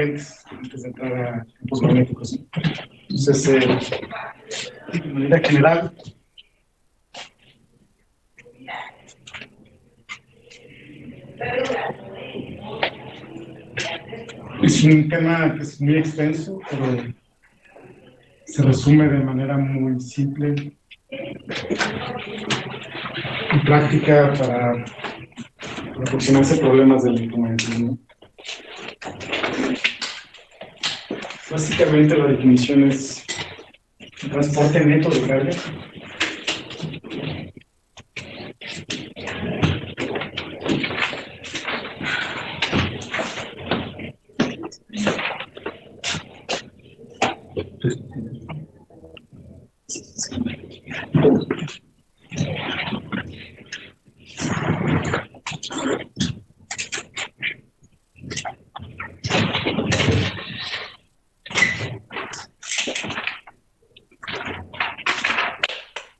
antes de entrar a campos magnéticos. Entonces, de manera general, es un tema que es muy extenso, pero se resume de manera muy simple y práctica para aproximarse a problemas del electromagnetismo. Básicamente la definición es transporte neto de carga.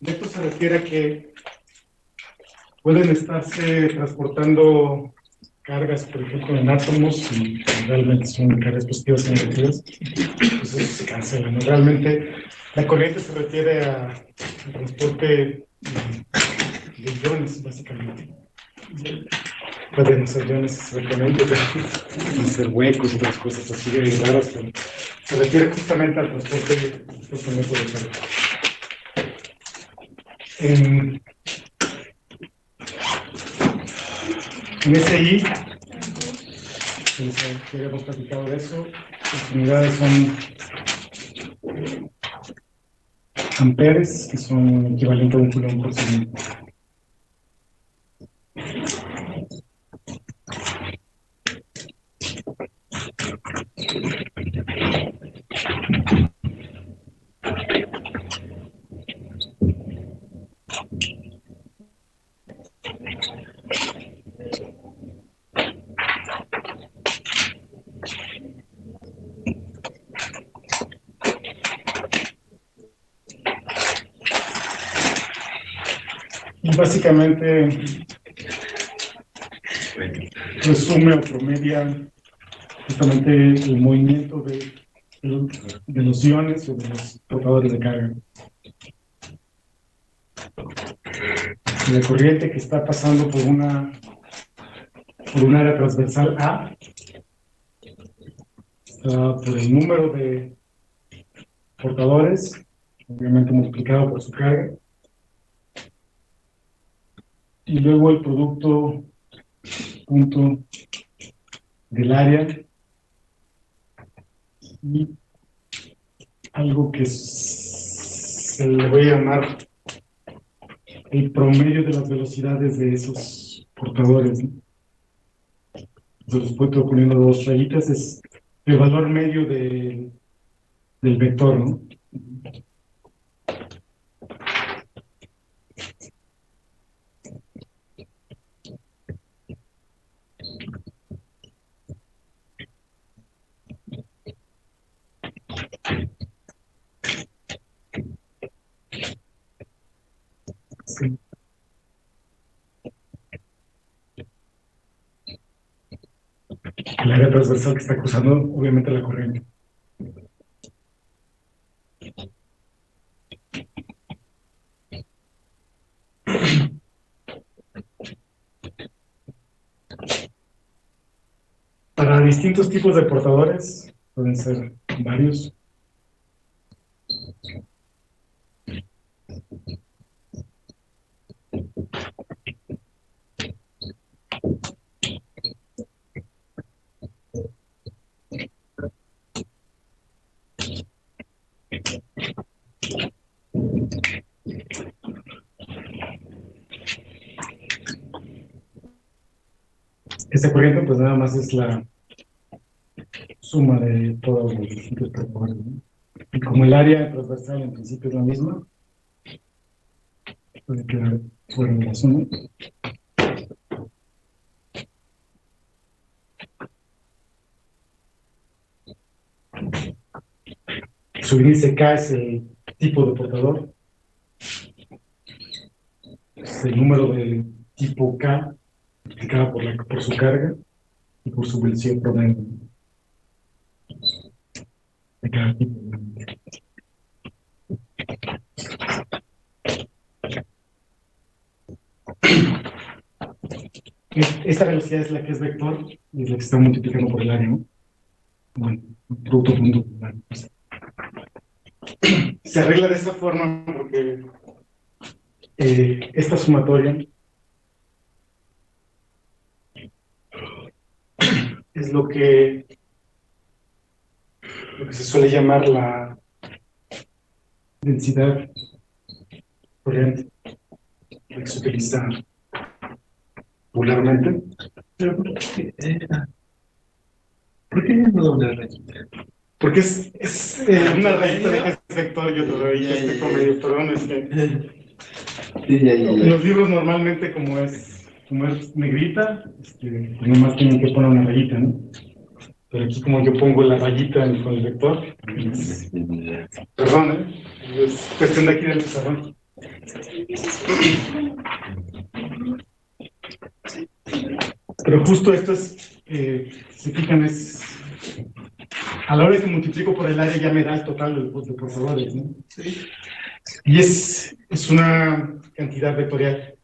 Esto se refiere a que pueden estarse transportando cargas, por ejemplo, en átomos, y realmente son cargas positivas y negativas, entonces se cancelan, ¿no? Realmente la corriente se refiere al transporte de iones, básicamente. Pueden ser iones exactamente, pueden ser huecos y otras cosas así de raras, pero se refiere justamente al transporte de carga. En SI, ya habíamos platicado de eso, las unidades son amperes, que son equivalentes a un coulomb por segundo. Y básicamente resume o promedia justamente el movimiento de los iones o de los portadores de carga. La corriente que está pasando por un área transversal A está por el número de portadores, obviamente multiplicado por su carga, y luego el producto punto del área y algo que se le voy a llamar el promedio de las velocidades de esos portadores, ¿no? Entonces, puedo poniendo dos rayitas, es el valor medio del vector, ¿no? Sí. El área transversal que está cruzando, obviamente, la corriente. Para distintos tipos de portadores, pueden ser varios. Esta corriente, pues nada más es la suma de todos los distintos portadores, ¿no? Y como el área transversal en principio es la misma, puede quedar fuera de la suma. Su índice K es el tipo de portador, es el número de tipo K multiplicado por su carga y por su velocidad promedio. de cada tipo. Esta velocidad es la que es vector y es la que está multiplicando por el área, ¿no? Bueno, producto punto. Se arregla de esta forma porque esta sumatoria es lo que se suele llamar la densidad corriente, que se utiliza popularmente. Pero ¿por qué no doble rayita? Porque es una rayita de que es vector y otra rayita de espectro medio, perdón, es que los libros normalmente como es negrita, pues nomás tienen que poner una rayita, ¿no? Pero aquí como yo pongo la rayita con el vector, perdón, es cuestión de aquí del pizarrón. Pero justo esto es, si fijan, es a la hora de que multiplico por el área ya me da el total de portadores, ¿no? Sí. Y es una cantidad vectorial.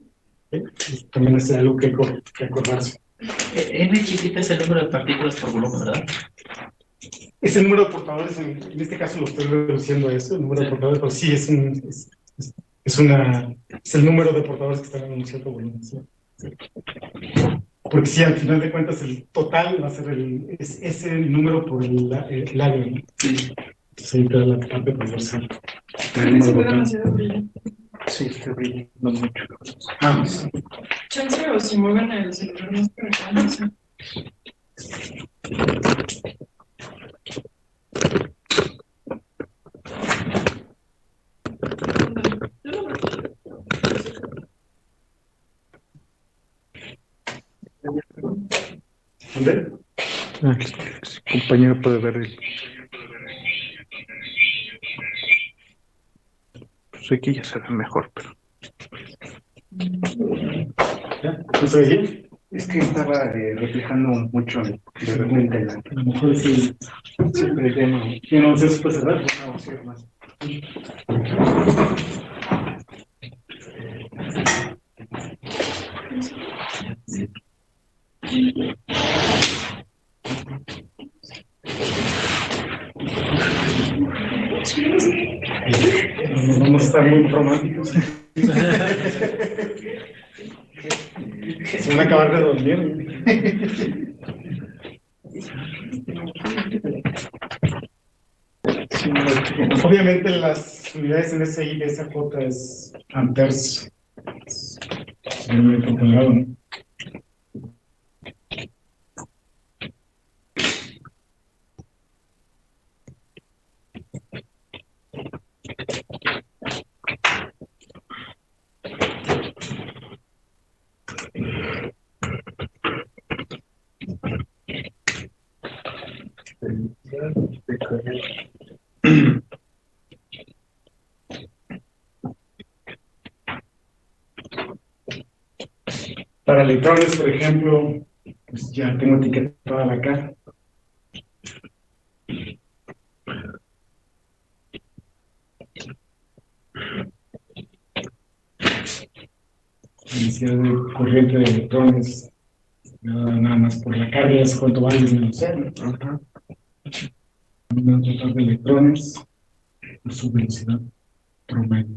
También es algo que acordarse. N chiquita es el número de partículas por volumen, ¿verdad? Es el número de portadores, en este caso lo estoy reduciendo a eso, el número de portadores, pero sí es el número de portadores que están en un cierto volumen, ¿sí? Porque sí, al final de cuentas el total va a ser ese número por el área, ¿no? Sí. Entonces ahí te da la parte proporcional. Se ve demasiado brillo. Sí, está brillando mucho. Sí. Chance o si mueven el celular más para acá, no sé. ¿Dónde? Compañero puede ver pues aquí ya se ve mejor, pero ¿Ya? ¿No se ve bien? es que estaba reflejando mucho de repente A lo mejor sí. siempre llama. ¿Y no se puede cerrar? No, sí, más. Nos vamos a estar muy románticos. Se van a acabar de dormir. Obviamente las unidades en SI de esa cuota es amperes. Por tonelada, ¿no? Para electrones, por ejemplo, pues ya tengo etiquetada la K. Densidad de corriente de electrones, nada más por la carga es cuánto vale menos cero. Número total de electrones por su velocidad promedio.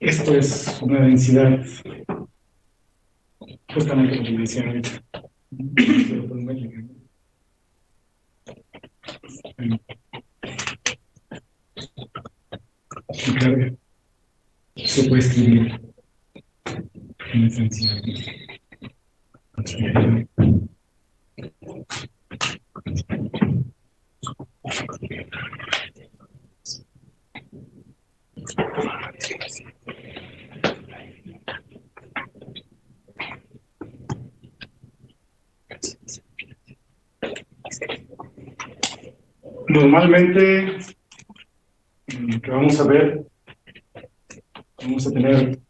Esto es una densidad justamente lo que decía ahorita. Su carga se puede escribir en esa densidad. Normalmente, lo que vamos a ver, vamos a tener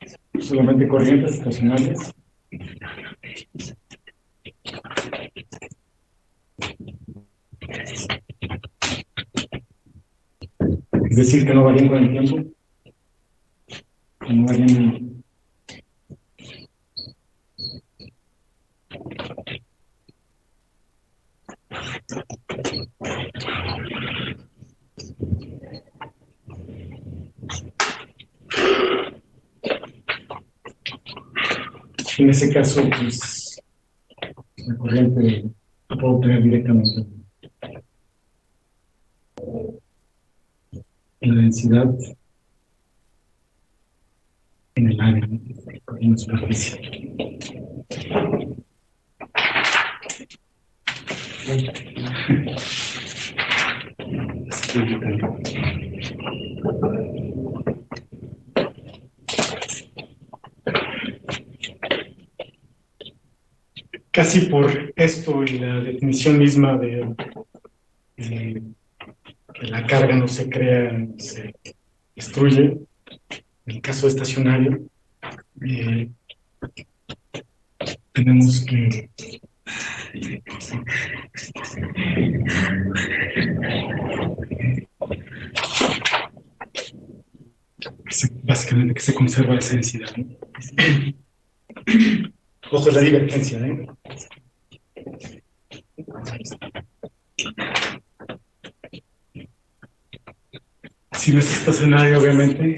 solamente corrientes estacionales. Es decir, que no varían con el tiempo. Que no varían. En ese caso, pues, la corriente puedo obtener directamente la densidad en el área, ¿no? En la superficie. Casi por esto y la definición misma de que la carga no se crea, no se destruye, en el caso estacionario, tenemos que básicamente que se conserva esa densidad, ¿no? Ojo, es la divergencia, ¿eh? Si no es estacionario, obviamente,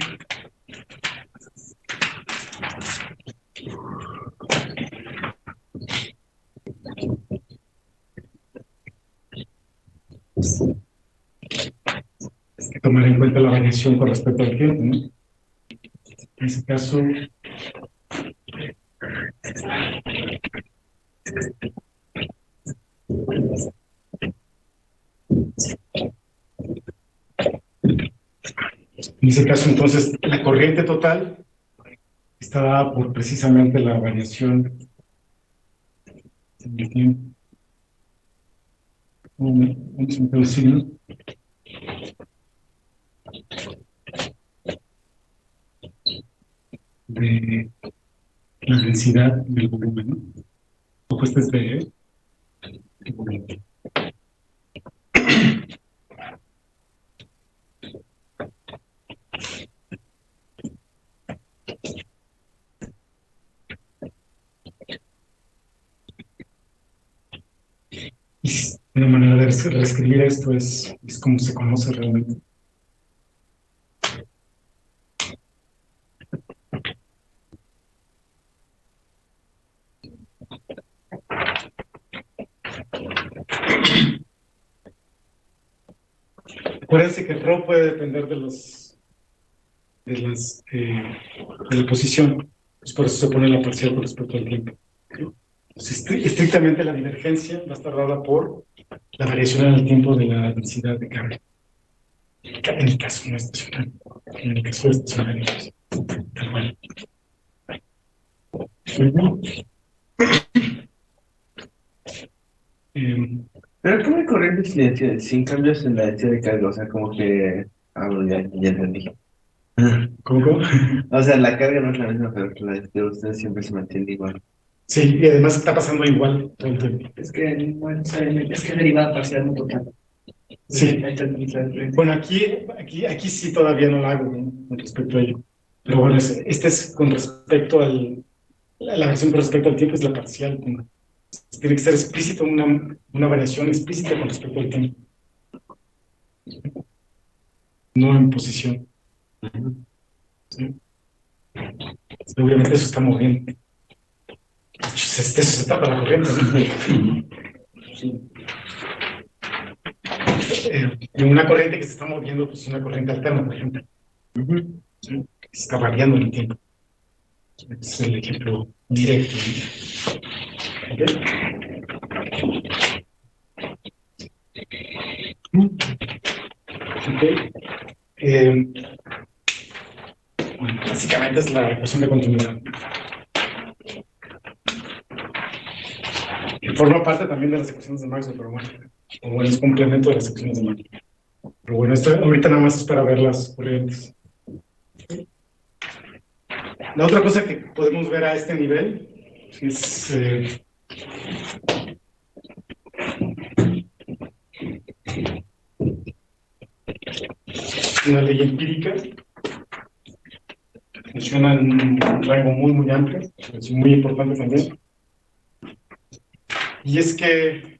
hay que tomar en cuenta la variación con respecto al tiempo, ¿no? En ese caso, entonces, la corriente total está dada por precisamente la variación del tiempo. Vamos a introducirlo. De la densidad del volumen, ¿no? Ojo, este es de volumen. Y una manera de reescribir esto es como se conoce realmente. Acuérdense que el rho puede depender de la posición, pues por eso se pone la parcial con respecto al tiempo. Entonces, estrictamente la divergencia va a estar dada por la variación en el tiempo de la densidad de carga. En el caso no estacionario. En el caso estacionario, pues, tal cual. Pero ¿cómo hay corrientes sin cambios en la densidad de carga? O sea, como que... Ah, bueno, ya entendí. ¿Cómo? O sea, la carga no es la misma, pero la de ustedes siempre se mantiene igual. Sí, y además está pasando igual todo el tiempo. Es que, bueno, es que es derivada parcial, no total. Sí. Ahí está el diferencia. Bueno, aquí sí todavía no la hago, ¿no? Con respecto a ello. Pero bueno, este es con respecto la versión con respecto al tiempo es la parcial. ¿No? Tiene que ser explícito, una variación explícita con respecto al tiempo. No en posición. ¿Sí? Obviamente eso está moviendo. Eso se tapa la corriente, ¿no? Sí. Una corriente que se está moviendo, pues una corriente alterna, por ejemplo. ¿Sí? Que se está variando en el tiempo. Ese es el ejemplo directo, ¿no? Okay. Bueno, básicamente es la ecuación de continuidad. Que forma parte también de las ecuaciones de Maxwell, pero bueno, es complemento de las ecuaciones de Maxwell. Pero bueno, esto ahorita nada más es para ver las corrientes. La otra cosa que podemos ver a este nivel es una ley empírica. Funciona en un rango muy amplio, es muy importante también. Y es que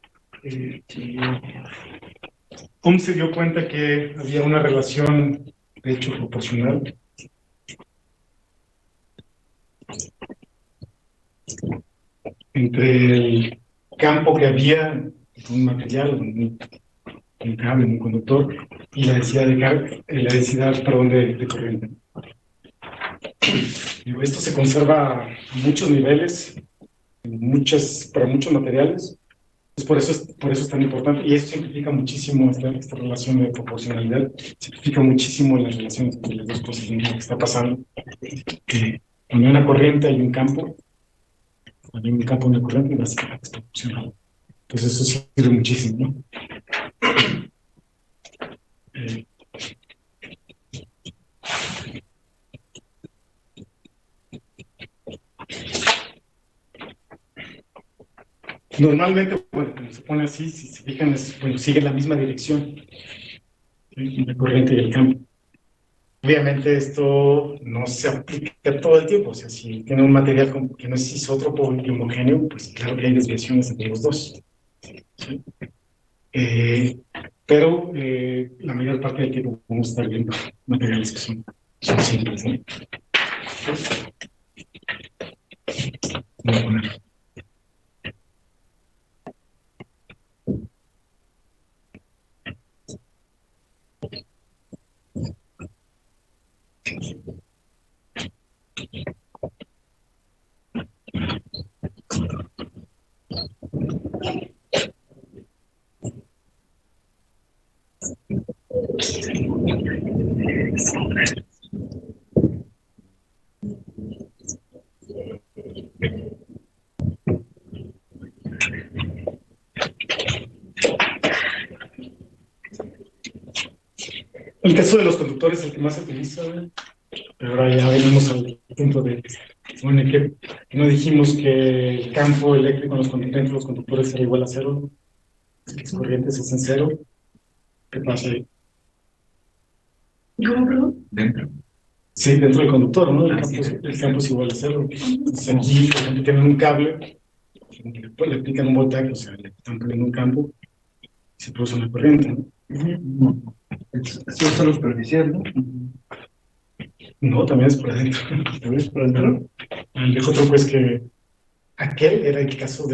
Holmes se dio cuenta que había una relación, de hecho, proporcional entre el campo que había en un material, en un cable, en un conductor, y la densidad de carga, la densidad, perdón, de corriente. Digo, esto se conserva a muchos niveles, para muchos materiales. Entonces, por eso es tan importante, y eso simplifica muchísimo esta relación de proporcionalidad, simplifica muchísimo las relaciones entre las dos cosas, ¿no? Lo que está pasando, que cuando hay una corriente hay un campo, cuando hay un campo hay una corriente, y básicamente es proporcional. Entonces eso sirve muchísimo, ¿no? Normalmente, bueno, cuando se pone así, si se fijan, bueno, sigue la misma dirección, ¿sí? La corriente y el campo. Obviamente esto no se aplica todo el tiempo, o sea, si tiene un material que no es isótropo y homogéneo, pues claro que hay desviaciones entre los dos, ¿sí? Pero la mayor parte del tiempo vamos a estar viendo materiales que son simples, ¿no? Voy a poner. El caso de los conductores es el que más se utiliza, pero ahora ya venimos al punto de, bueno, que no dijimos que el campo eléctrico en dentro de los conductores era igual a cero, las corrientes es en cero. ¿Qué pasa ahí? ¿Cómo, perdón? Dentro. Sí, dentro del conductor, ¿no? El campo es igual a cero. Entonces aquí, por ejemplo, tienen un cable, pues le aplican un voltaje, o sea, le están poniendo un campo y se produce una corriente, ¿no? Eso es solo superficial, ¿no? No, también es por adentro. ¿También es por dentro? El viejo truco es que aquel era el caso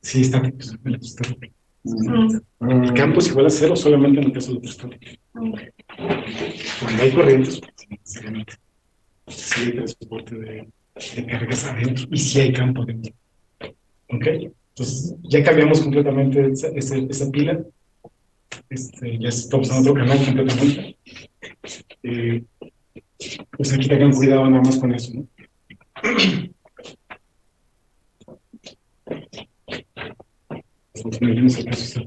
sí, estáticos, electrostáticos. El campo es igual a cero solamente en el caso de electrostáticos. Cuando hay corrientes, pues, necesariamente sí hay transporte de cargas adentro y sí hay campo adentro. ¿Ok? Entonces, ya cambiamos completamente esa pila. Ya estamos en otro canal completamente. Pues aquí tengan cuidado nada más con eso, ¿no? Pues, venimos al caso.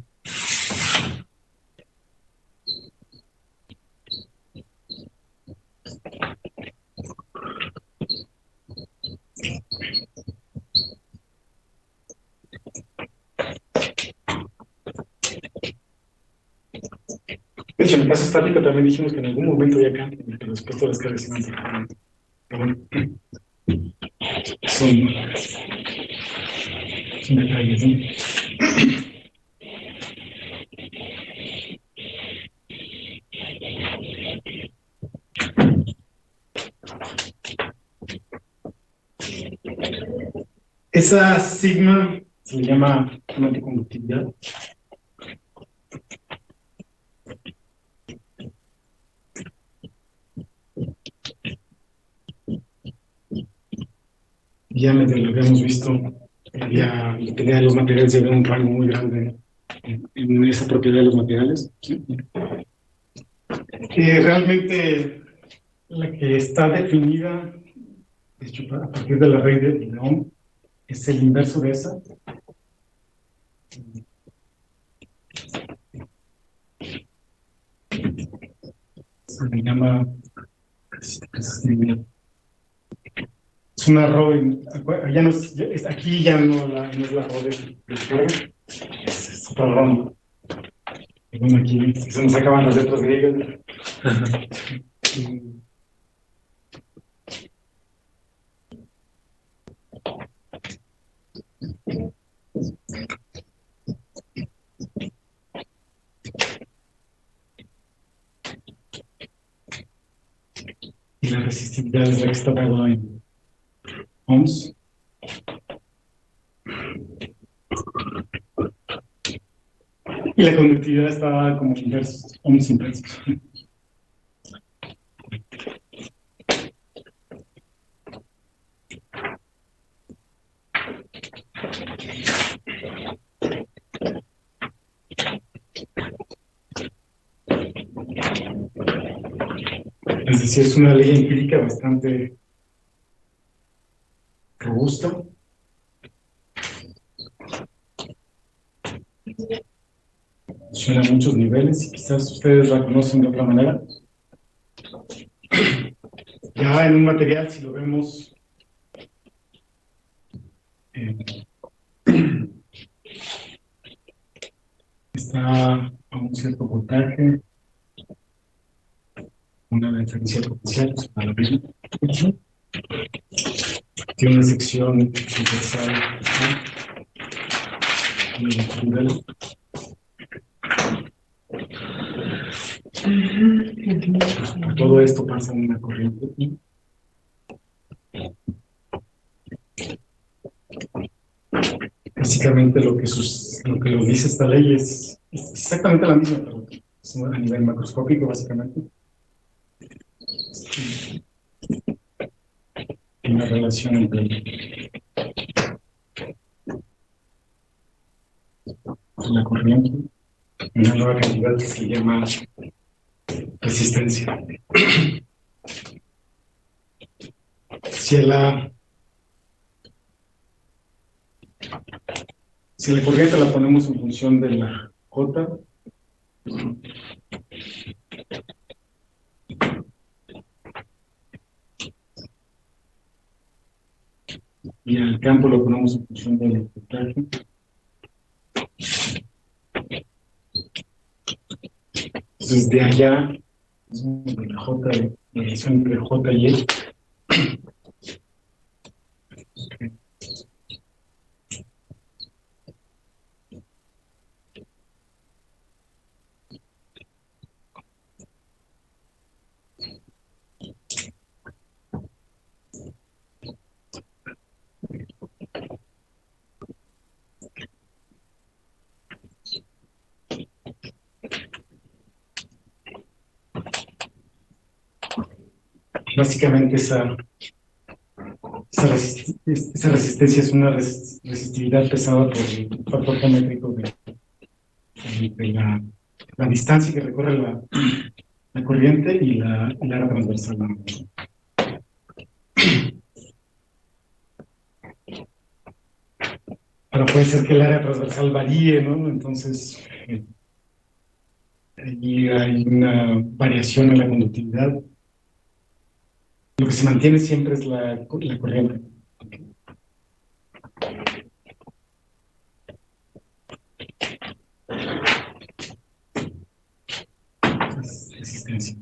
De hecho, en el caso estático también dijimos que en algún momento había cambio, pero después todas las cargas se van. Pero bueno, son detalles, ¿no? Esa sigma se le llama una anticonductividad. Ya medio lo habíamos visto, ya la teoría de los materiales lleva un rango muy grande en esa propiedad de los materiales. ¿Sí? Realmente la que está definida, de hecho, a partir de la ley de Ohm, es el inverso de esa. Se le llama es una Robin, ya no aquí ya no, no es la Robin, es otra Robin. Y bueno, aquí se nos acaban las letras griegas. Y la resistividad es la que está dada en ohms. Y la conductividad está dada como inversos, ohms inversos. Es decir, es una ley empírica bastante robusta. Suena a muchos niveles y quizás ustedes la conocen de otra manera. Ya en un material, si lo vemos está a un cierto voltaje, una diferencia potencial, pues para la misma. Tiene una sección universal, nivel. Todo esto pasa en una corriente y básicamente lo que lo dice esta ley es exactamente la misma, pero es a nivel macroscópico, básicamente. Hay una relación entre la corriente y una nueva cantidad que se llama resistencia. Si la corriente la ponemos en función de la J, y el campo lo ponemos en función del voltaje, entonces de allá, de la J, la relación entre J y E, básicamente esa resistencia es una resistividad pesada por el factor geométrico de la distancia que recorre la corriente y la área transversal. Ahora puede ser que el área transversal varíe, ¿no? Entonces, allí hay una variación en la conductividad. Lo que se mantiene siempre es la corriente. Es resistencia.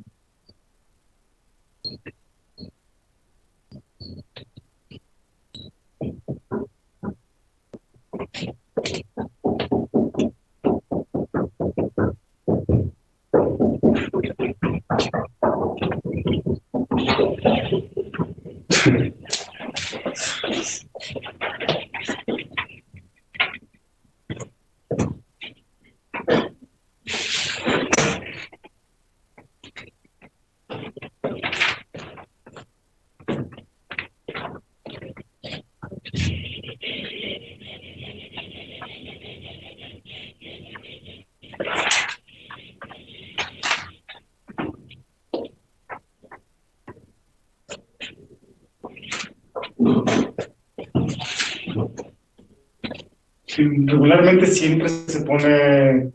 Regularmente siempre se pone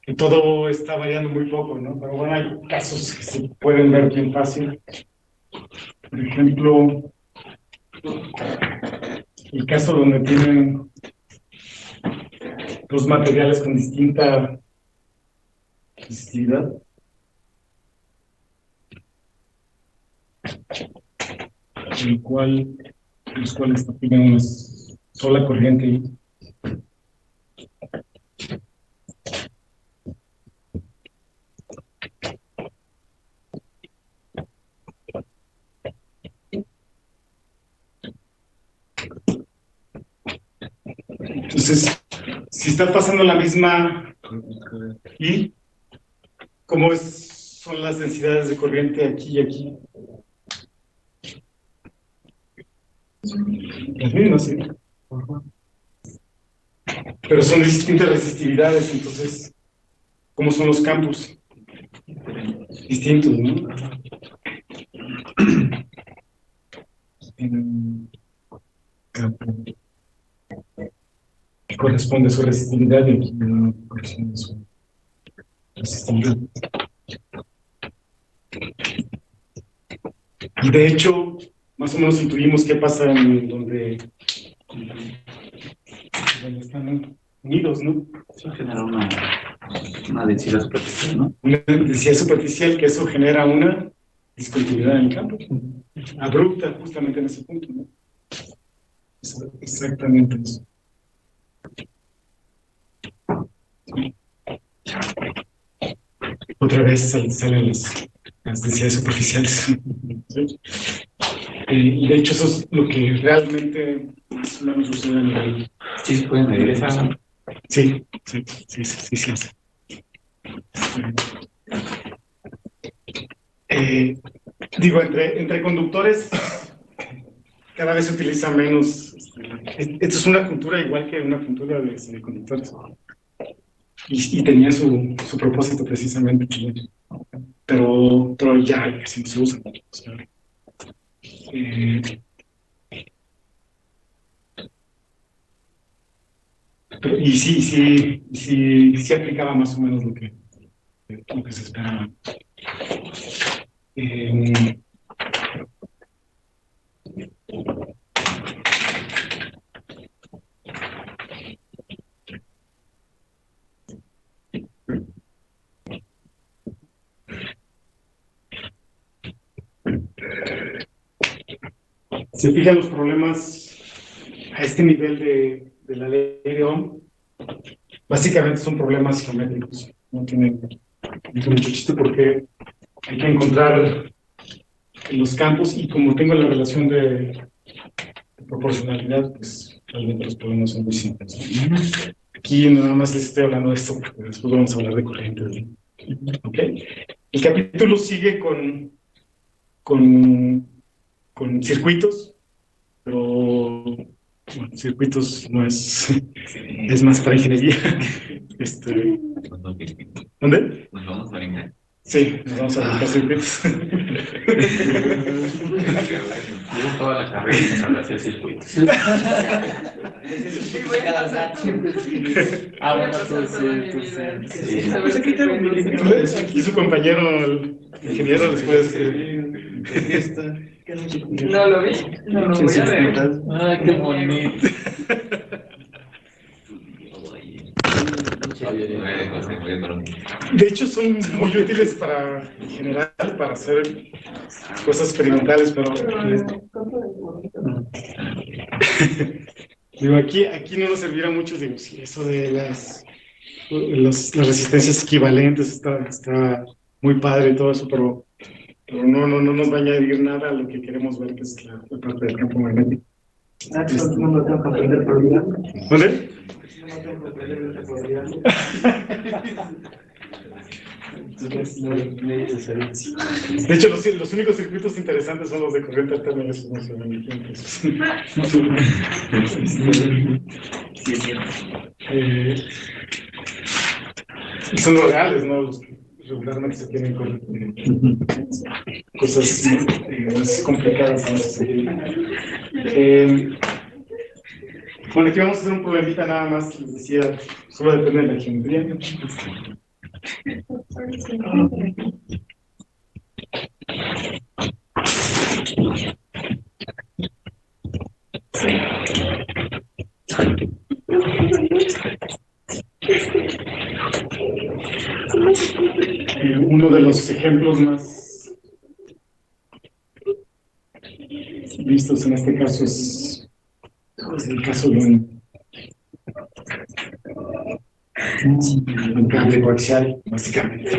que todo está variando muy poco, ¿no? Pero bueno, hay casos que se pueden ver bien fácil. por ejemplo, el caso donde tienen dos materiales con distinta resistividad. Los cuales tienen una sola corriente ahí. Entonces, si está pasando la misma y ¿cómo son las densidades de corriente aquí y aquí? Las mismas, sí. Pero son distintas resistividades, entonces, ¿cómo son los campos? Distintos, ¿no? En campo que corresponde a su resistividad y aquí no corresponde a su resistividad. Y de hecho, más o menos intuimos qué pasa en donde están unidos, ¿no? Eso genera una densidad superficial, ¿no? Una densidad superficial, que eso genera una discontinuidad en el campo, abrupta justamente en ese punto, ¿no? Exactamente eso. Otra vez salen las densidades superficiales. ¿Sí? Y de hecho eso es lo que realmente más o menos sucede a nivel. Sí, se puede medir esa. Sí hace. Digo, entre conductores cada vez se utiliza menos. Esto es una cultura igual que una cultura de semiconductores. Y tenía su propósito precisamente. Pero ya casi no se usa. O sea, y sí aplicaba más o menos lo que se esperaba. Se fijan los problemas a este nivel de la ley de Ohm, básicamente son problemas geométricos, no tienen mucho chiste porque hay que encontrar los campos y como tengo la relación de proporcionalidad, pues realmente los problemas son muy simples. Aquí nada más les estoy hablando de esto porque después vamos a hablar de corrientes. ¿Okay? El capítulo sigue con circuitos, pero bueno, circuitos no es más para ingeniería. ¿Dónde? Nos vamos a ver. Sí, nos vamos a dedicar circuitos. Llevo toda la carrera y nos hacer circuitos. Bueno, tú sí. Aquí su compañero, el ingeniero, después. No lo vi, no lo voy a ver. Ah, qué bonito. De hecho, son muy útiles en general, para hacer cosas experimentales, pero digo, aquí no nos servirá mucho, digo, sí, eso de las resistencias equivalentes está muy padre y todo eso, pero no nos va a añadir nada a lo que queremos ver, que es la parte del campo magnético. No lo tengo que aprender por vida. ¿Dónde? No tengo que aprender por vida. De hecho, los únicos circuitos interesantes son los de corriente alterna y esos no se ven aquí, y son los reales, ¿no? Los que regularmente se tienen con cosas más complicadas en ese sentido. Bueno, aquí vamos a hacer un problemita nada más, les decía, solo depende de la geometría. ejemplos más vistos en este caso es el caso de un cable coaxial, básicamente.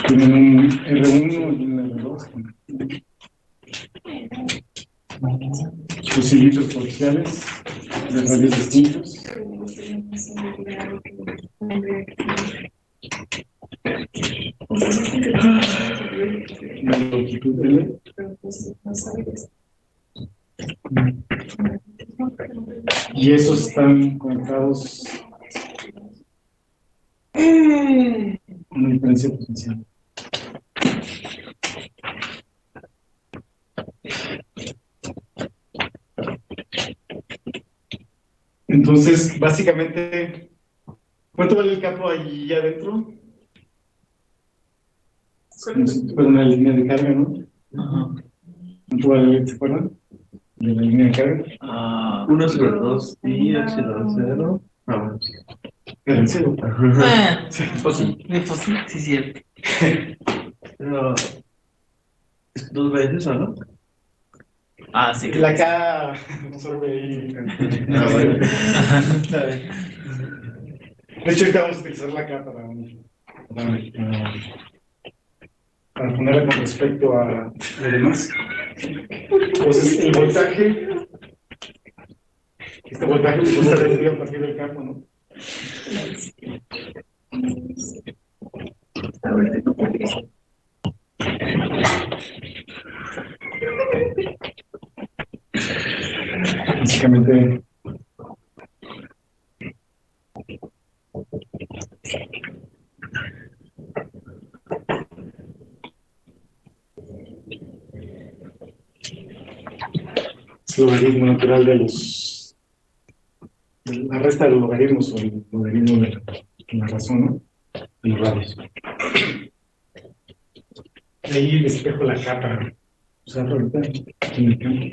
Tienen un R1 y un R2. Los cilindros coaxiales de radios distintos. La longitud L. Y esos están conectados con una diferencia potencial. Entonces, básicamente, ¿cuánto vale el campo ahí adentro? Como si fuera una línea de carga, ¿no? Ajá. ¿Cuánto vale, se acuerdan? De la línea de carga. 1 sobre 2 pi epsilon 0. Vamos. Era el cero. Pues sí, sí, cierto. Pero es 2 veces, ¿o no? Ah, sí. La K absorbe ahí. Está bien. De hecho, ahorita vamos a utilizar la K para ponerla con respecto a lo demás. Entonces, el voltaje, este voltaje pues, está recibido a partir del campo, ¿no? Básicamente, es el logaritmo natural de la resta de los logaritmos o el logaritmo de la razón, ¿no? De los radios. De ahí despejo la K para usarlo ahorita en el campo.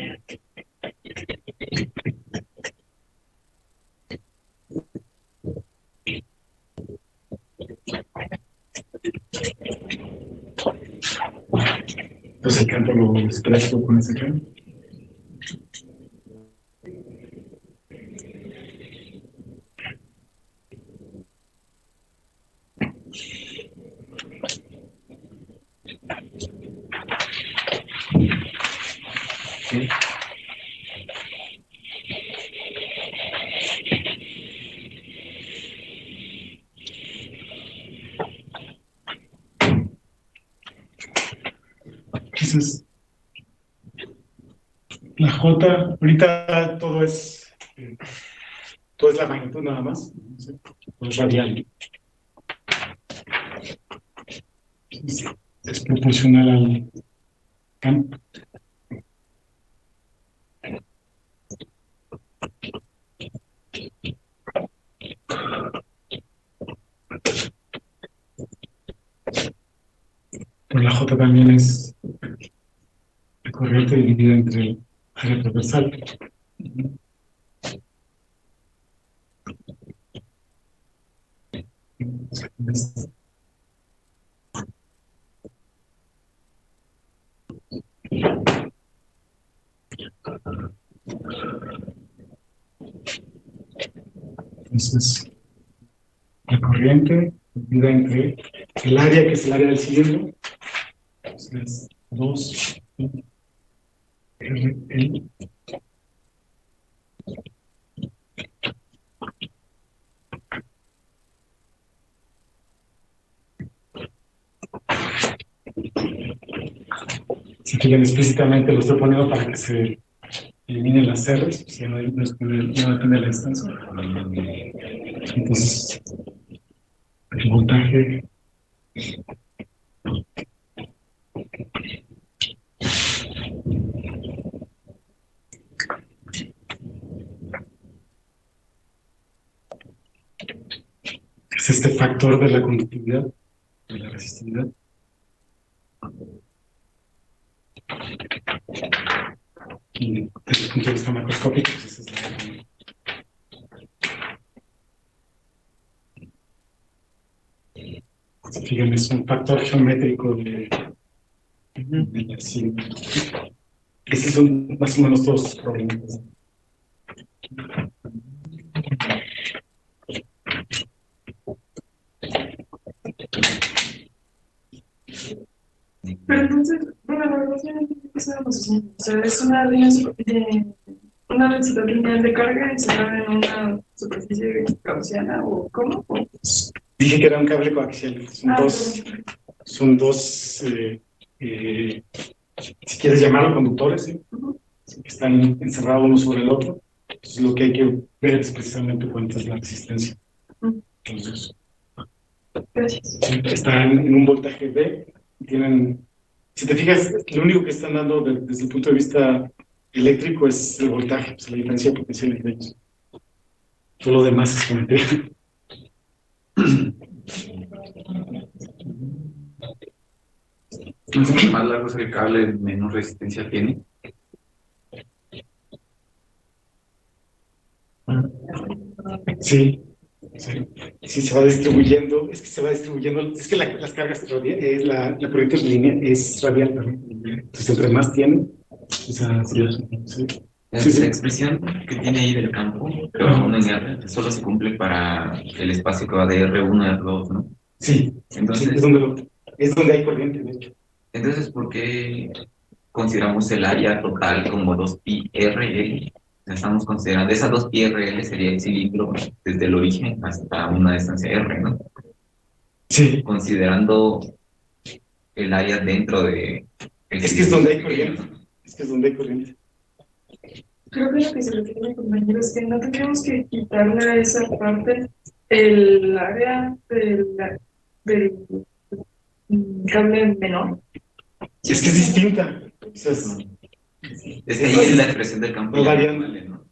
Entonces el campo lo expreso con ese campo. Sí. Entonces, la J, ahorita todo es la magnitud nada más, todo es radial. Es proporcional al campo. Pero la J también es la corriente dividida entre el área transversal. Entonces, la corriente dividida entre el área, que es el área del cilindro, entonces 2 RL. Si quieren explícitamente lo estoy poniendo para que se eliminen las R's, si no depende de la distancia. Entonces, el voltaje es este factor de la conductividad, de la resistividad. Y desde el punto de vista macroscópico, pues esa es la fijan, es un factor geométrico de la sí. Esos son más o menos todos los problemas. Pero entonces, bueno, la verdad es que no entiendo qué estábamos haciendo. O sea, es una línea una densidad lineal de carga encerrada en una superficie gaussiana, ¿o cómo? Dije que era un cable coaxial. Ah, Son dos si quieres llamarlo conductores, ¿sí? Que están encerrados uno sobre el otro. Entonces, lo que hay que ver es precisamente cuánta es la resistencia. Entonces, gracias. están en un voltaje B, tienen, si te fijas, lo único que están dando desde el punto de vista eléctrico es el voltaje, pues, la diferencia de potencial entre ellos. Todo lo demás es geometría. Entonces, más largo es el cable, menos resistencia tiene. Sí, sí, sí, se va distribuyendo, es que se va distribuyendo, es que las cargas la corriente es línea, es radial también. Entonces, entre más tiene, esa sí. La Sí, sí. expresión que tiene ahí del campo, R1 en R, solo se cumple para el espacio que va de R1 a R2, ¿no? Sí, Entonces, es donde hay corriente, de hecho. entonces, ¿por qué consideramos el área total como 2πRL? Estamos considerando, esa 2πRL sería el cilindro desde el origen hasta una distancia R, ¿no? Sí, Considerando el área dentro de... es que es donde hay corriente. Es que es donde hay corriente. Creo que lo que se refiere mi compañero es que no tendríamos que quitarle a esa parte el área del cable menor. Es que es distinta. O sea, Es que ahí es la expresión del campo No ya varían. no vale, ¿no?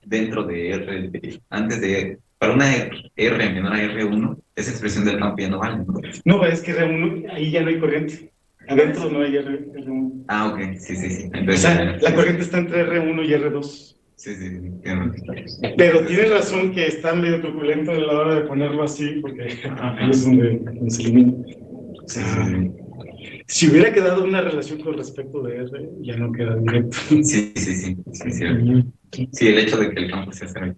Dentro de R, antes de... Para una R menor a R1, esa expresión del campo ya no vale, ¿no? no, es que R1, ahí ya no hay corriente. Adentro no hay R1. Ah, ok, sí, sí, sí. O Entonces, sea, la corriente está entre R1 y R2. sí, sí, sí, entiendo. Pero tienes razón que está medio truculento a la hora de ponerlo así, porque ahí es donde se elimina. O sea, si hubiera quedado una relación con respecto de R, ya no queda directo. Sí, sí, sí, sí, cierto. Sí, el hecho de que el campo sea cero.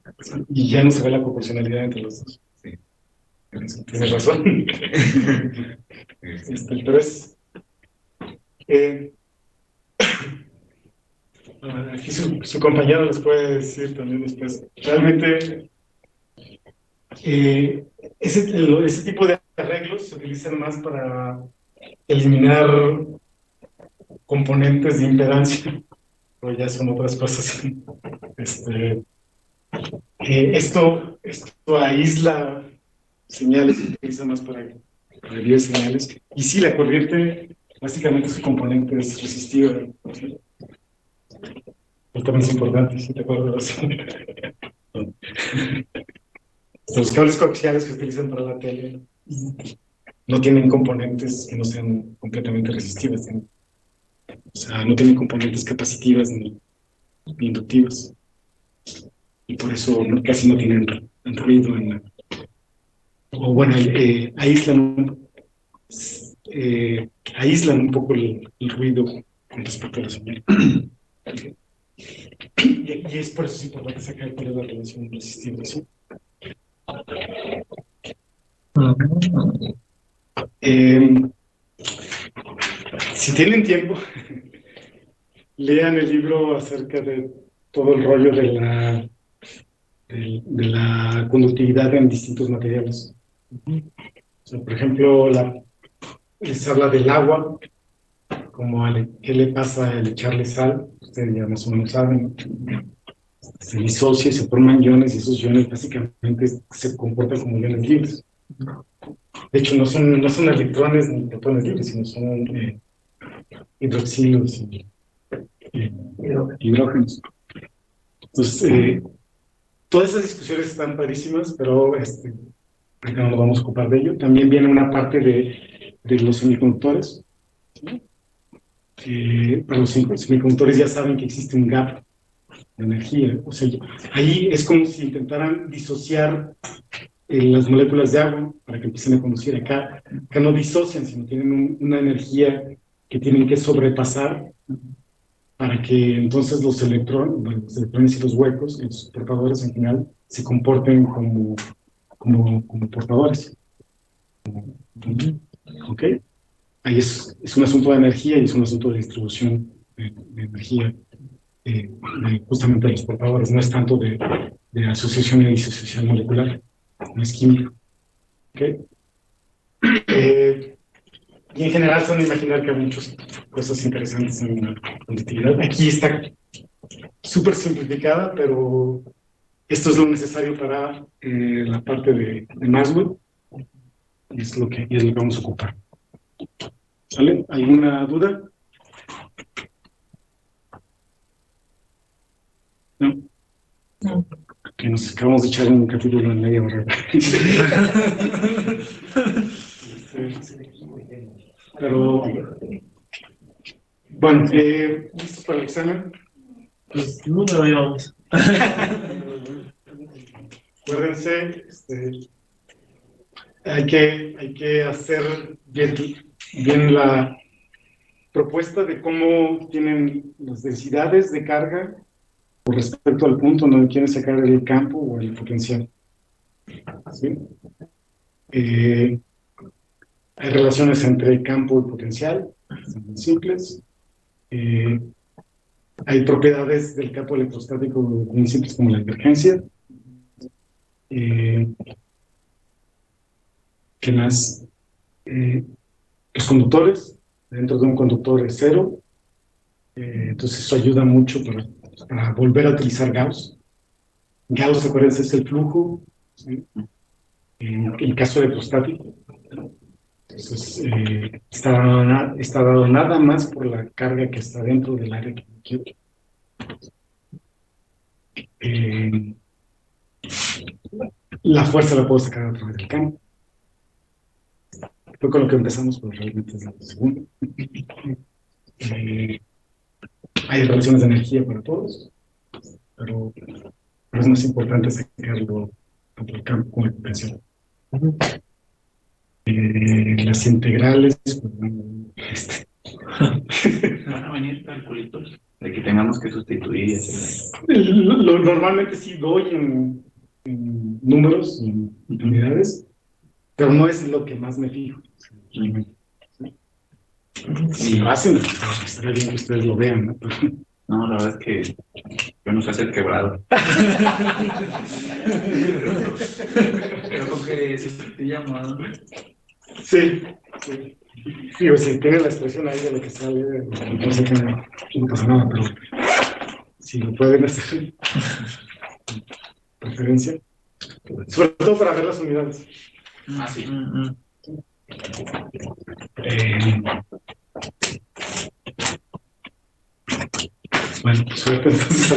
Y ya no se ve la proporcionalidad entre los dos. Sí. Tienes razón. Pero es... aquí su compañero les puede decir también después. Realmente, ese tipo de arreglos se utilizan más para eliminar componentes de impedancia, pero ya son otras cosas. Esto aísla señales, se utiliza más para enviar señales. Y sí, la corriente, básicamente su componente es resistiva. ¿Sí? También es importante, si te acuerdas. Los cables coaxiales que se utilizan para la tele no tienen componentes que no sean completamente resistivas. ¿Sí? O sea, no tienen componentes capacitivas ni inductivas. Y por eso casi no tienen ruido en la... O bueno, aíslan un poco el ruido con respecto a la señal. Y es por eso es importante sacar cuál es la relación resistiva. ¿Sí? Si tienen tiempo, lean el libro acerca de todo el rollo de la conductividad en distintos materiales. O sea, por ejemplo, les habla del agua, como qué le pasa al echarle sal, ustedes ya más o menos saben, se disocia y se forman iones, y esos iones básicamente se comportan como iones libres. De hecho, no son electrones ni protones libres, sino son hidroxilos y hidrógenos. Entonces, todas esas discusiones están padrísimas, pero no nos vamos a ocupar de ello. También viene una parte de los semiconductores. ¿Sí? Para los semiconductores ya saben que existe un gap de energía. O sea, ahí es como si intentaran disociar las moléculas de agua para que empiecen a conducir. Acá no disocian, sino tienen una energía que tienen que sobrepasar para que entonces los electrones, bueno, los electrones y los huecos, y los portadores en general, se comporten como portadores. ¿Ok? Ahí es un asunto de energía y es un asunto de distribución de energía justamente de los portadores. No es tanto de asociación y disociación molecular, no es químico. ¿Ok? Y en general se van a imaginar que hay muchas cosas interesantes en la conductividad. Aquí está súper simplificada, pero esto es lo necesario para la parte de Maxwell y es lo que vamos a ocupar. ¿Sale? ¿Alguna duda? ¿No? No. Que nos acabamos de echar un capítulo en media hora. Pero, bueno, ¿listos para el examen? Pues no me vayamos. Acuérdense, hay que hacer bien la propuesta de cómo tienen las densidades de carga con respecto al punto donde quieren sacar el campo o el potencial. ¿Sí? Hay relaciones entre campo y potencial, son muy simples. Hay propiedades del campo electrostático muy simples como la divergencia. ¿Qué más? Los conductores, dentro de un conductor es cero. Entonces eso ayuda mucho para volver a utilizar Gauss. Gauss, acuérdense, es el flujo, ¿sí? En el caso electrostático. Entonces, está dado nada más por la carga que está dentro del área que quiero. La fuerza la puedo sacar a través del campo. Fue con lo que empezamos, pero realmente es la segunda. Hay relaciones de energía para todos, pero es más importante sacarlo tanto el campo como el potencial. Las integrales, pues, Van a venir calculitos de que tengamos que sustituir y hacer. normalmente sí doy en números, en unidades, pero no es lo que más me fijo. Si lo hacen, pues, estaría bien que ustedes lo vean, ¿no? No, la verdad es que yo no sé hacer quebrado. Pero con que si te llamo, Sí, sí. Sí, o si tiene la expresión ahí de lo que sale, entonces no pasa nada, pero si lo pueden hacer, preferencia, sobre todo para ver las unidades. Ah, sí. Bueno, pues suerte entonces.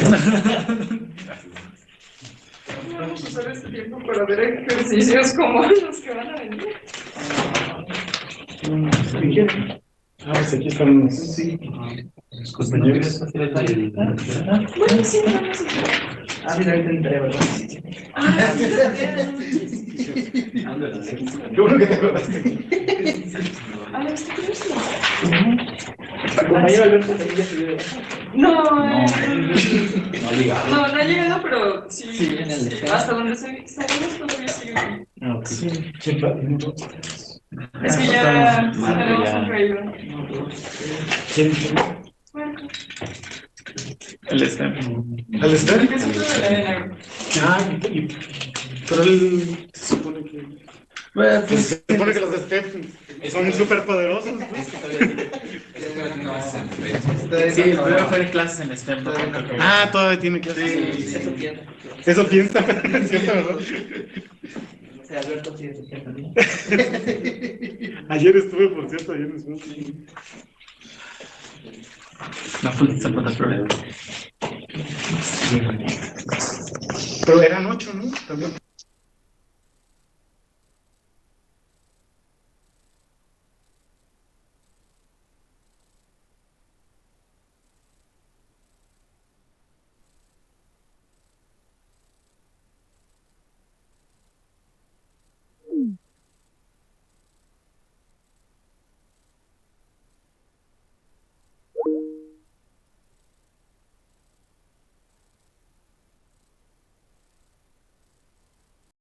Vamos a usar este tiempo para ver ejercicios como los que van a venir. Pues aquí están los compañeros. Bueno, sí, vamos a hacer. mira, ahí te entré, ¿verdad? Qué bueno que te acordaste. A ver, ¿qué crees? Compañero Alberto también ya subió. No, No ha llegado. no ha llegado, pero sí, Sí, en el sí, hasta donde salimos todavía sigue. Sí. Es que ya tenemos un raven. Bueno, El STEM. ¿Al estar? es otro de la arena. Pero él se supone que... Bueno, Se supone que los de Steph son súper poderosos. sí, voy a hacer clases en STEM. Todavía tiene clases. Sí, eso piensa. Eso piensa, es cierto, ¿verdad? O sea, Alberto sí, eso piensa. Ayer estuve, por cierto, ayer estuve. La fuerza para problemas. Pero eran 8, ¿no? También.